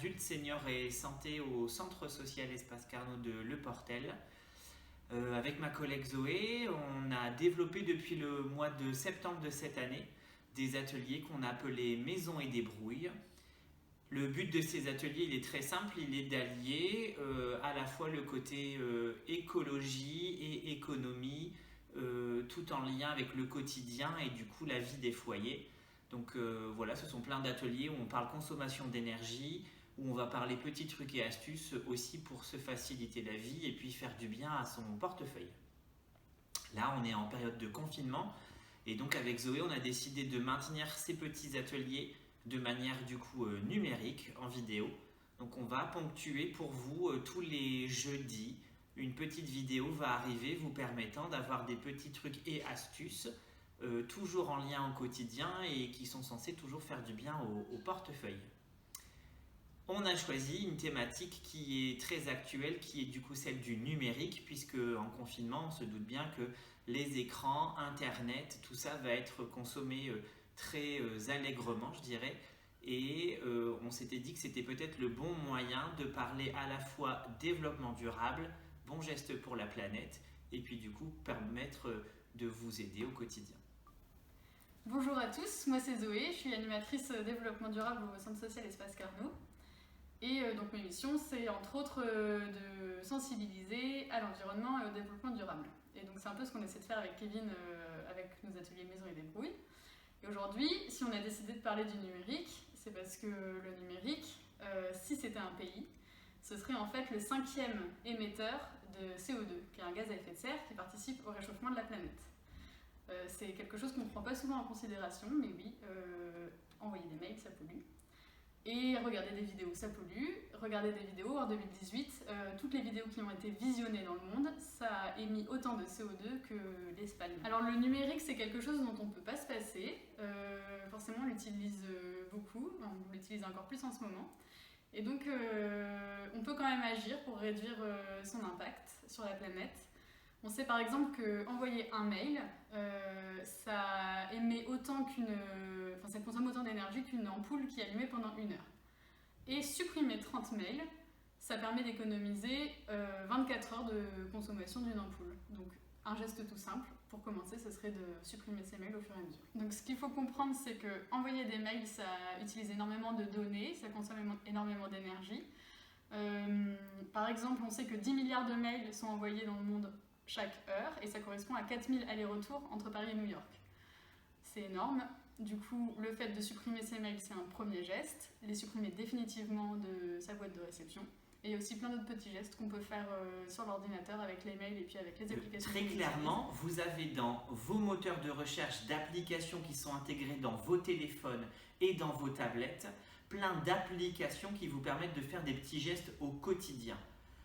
adulte, senior et santé au Centre social Espace Carnot de Le Portel. Avec ma collègue Zoé, on a développé depuis le mois de septembre de cette année des ateliers qu'on a appelés Maison et débrouille. Le but de ces ateliers, il est très simple, il est d'allier à la fois le côté écologie et économie, tout en lien avec le quotidien et du coup la vie des foyers. Donc voilà, ce sont plein d'ateliers où on parle consommation d'énergie, où on va parler petits trucs et astuces aussi pour se faciliter la vie et puis faire du bien à son portefeuille. Là, on est en période de confinement et donc avec Zoé, on a décidé de maintenir ces petits ateliers de manière du coup numérique, en vidéo. Donc on va ponctuer pour vous tous les jeudis. Une petite vidéo va arriver vous permettant d'avoir des petits trucs et astuces toujours en lien au quotidien et qui sont censés toujours faire du bien au portefeuille. On a choisi une thématique qui est très actuelle, qui est du coup celle du numérique, puisque en confinement, on se doute bien que les écrans, Internet, tout ça va être consommé très allègrement, je dirais. Et on s'était dit que c'était peut-être le bon moyen de parler à la fois développement durable, bon geste pour la planète, et puis du coup permettre de vous aider au quotidien. Bonjour à tous, moi c'est Zoé, je suis animatrice développement durable au Centre social Espace Carnot. Et donc mes missions, c'est entre autres de sensibiliser à l'environnement et au développement durable. Et donc c'est un peu ce qu'on essaie de faire avec Kevin, avec nos ateliers Maison et débrouille. Et aujourd'hui, si on a décidé de parler du numérique, c'est parce que le numérique, si c'était un pays, ce serait en fait le 5e émetteur de CO2, qui est un gaz à effet de serre qui participe au réchauffement de la planète. C'est quelque chose qu'on ne prend pas souvent en considération, mais oui, envoyer des mails, ça pollue. Et regarder des vidéos, ça pollue. Regarder des vidéos, en 2018, toutes les vidéos qui ont été visionnées dans le monde, ça a émis autant de CO2 que l'Espagne. Alors le numérique, c'est quelque chose dont on ne peut pas se passer. Forcément, on l'utilise beaucoup, on l'utilise encore plus en ce moment. Et donc, on peut quand même agir pour réduire son impact sur la planète. On sait par exemple qu'envoyer un mail, ça émet autant ça consomme autant d'énergie qu'une ampoule qui est allumée pendant 1 heure. Et supprimer 30 mails, ça permet d'économiser 24 heures de consommation d'une ampoule. Donc un geste tout simple, pour commencer, ce serait de supprimer ces mails au fur et à mesure. Donc ce qu'il faut comprendre, c'est qu'envoyer des mails, ça utilise énormément de données, ça consomme énormément d'énergie. Par exemple, on sait que 10 milliards de mails sont envoyés dans le monde chaque heure, et ça correspond à 4000 allers-retours entre Paris et New York. C'est énorme. Du coup, le fait de supprimer ces mails, c'est un premier geste. Les supprimer définitivement de sa boîte de réception. Et il y a aussi plein d'autres petits gestes qu'on peut faire sur l'ordinateur avec les mails et puis avec les applications. Très clairement, vous avez dans vos moteurs de recherche d'applications qui sont intégrées dans vos téléphones et dans vos tablettes, plein d'applications qui vous permettent de faire des petits gestes au quotidien.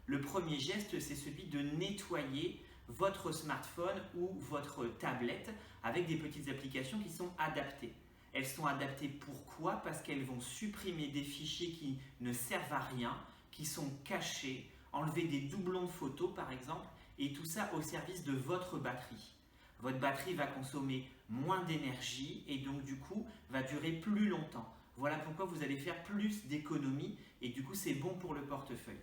Le premier geste, c'est celui de nettoyer votre smartphone ou votre tablette avec des petites applications qui sont adaptées. Elles sont adaptées pourquoi? Parce qu'elles vont supprimer des fichiers qui ne servent à rien, qui sont cachés, enlever des doublons de photos par exemple, et tout ça au service de votre batterie. Votre batterie va consommer moins d'énergie et donc du coup va durer plus longtemps. Voilà pourquoi vous allez faire plus d'économies et du coup c'est bon pour le portefeuille.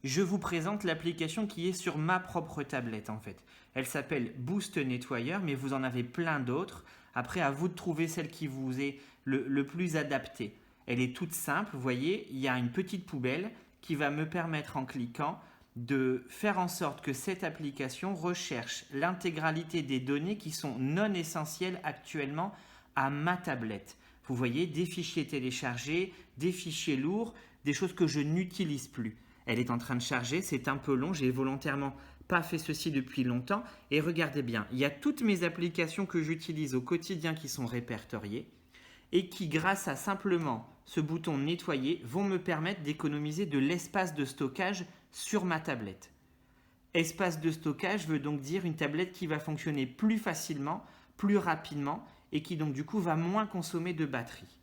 Je vous présente l'application qui est sur ma propre tablette en fait. Elle s'appelle Boost Nettoyeur, mais vous en avez plein d'autres. Après, à vous de trouver celle qui vous est le plus adaptée. Elle est toute simple, vous voyez, il y a une petite poubelle qui va me permettre en cliquant de faire en sorte que cette application recherche l'intégralité des données qui sont non essentielles actuellement à ma tablette. Vous voyez, des fichiers téléchargés, des fichiers lourds, des choses que je n'utilise plus. Elle est en train de charger, c'est un peu long, j'ai volontairement pas fait ceci depuis longtemps. Et regardez bien, il y a toutes mes applications que j'utilise au quotidien qui sont répertoriées et qui, grâce à simplement ce bouton nettoyer, vont me permettre d'économiser de l'espace de stockage sur ma tablette. Espace de stockage veut donc dire une tablette qui va fonctionner plus facilement, plus rapidement et qui donc du coup va moins consommer de batterie.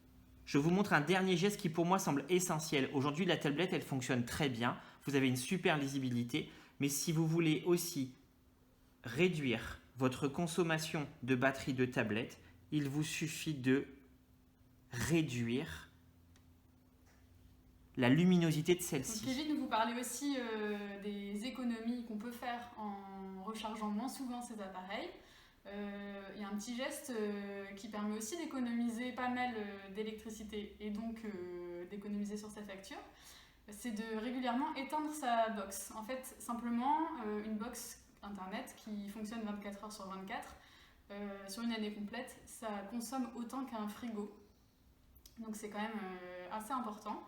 Je vous montre un dernier geste qui pour moi semble essentiel. Aujourd'hui, la tablette, elle fonctionne très bien. Vous avez une super lisibilité. Mais si vous voulez aussi réduire votre consommation de batterie de tablette, il vous suffit de réduire la luminosité de Donc celle-ci. Kevin vous parlait aussi des économies qu'on peut faire en rechargeant moins souvent ses appareils. Il y a un petit geste qui permet aussi d'économiser pas mal d'électricité et donc d'économiser sur sa facture. C'est de régulièrement éteindre sa box. En fait, simplement une box internet qui fonctionne 24 heures sur 24, sur une année complète, ça consomme autant qu'un frigo. Donc c'est quand même assez important.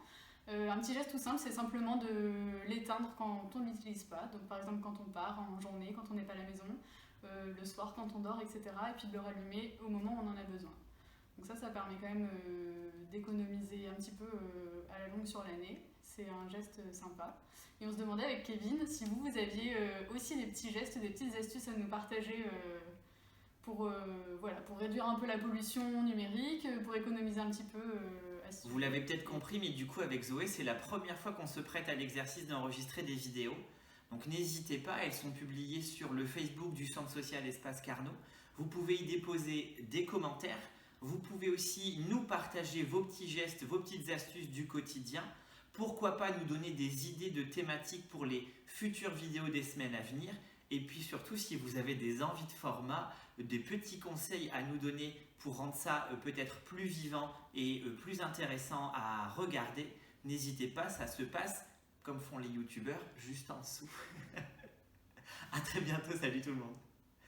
Un petit geste tout simple, c'est simplement de l'éteindre quand on ne l'utilise pas. Donc par exemple quand on part en journée, quand on n'est pas à la maison, le soir quand on dort, etc. Et puis de le rallumer au moment où on en a besoin. Donc ça permet quand même d'économiser un petit peu à la longue sur l'année. C'est un geste sympa. Et on se demandait avec Kevin si vous aviez aussi des petits gestes, des petites astuces à nous partager pour réduire un peu la pollution numérique, pour économiser un petit peu. Vous l'avez peut-être compris, mais du coup avec Zoé, c'est la première fois qu'on se prête à l'exercice d'enregistrer des vidéos. Donc n'hésitez pas, elles sont publiées sur le Facebook du Centre social Espace Carnot. Vous pouvez y déposer des commentaires. Vous pouvez aussi nous partager vos petits gestes, vos petites astuces du quotidien. Pourquoi pas nous donner des idées de thématiques pour les futures vidéos des semaines à venir. Et puis surtout, si vous avez des envies de format, des petits conseils à nous donner pour rendre ça peut-être plus vivant et plus intéressant à regarder, n'hésitez pas, ça se passe comme font les youtubeurs juste en dessous. À très bientôt, salut tout le monde.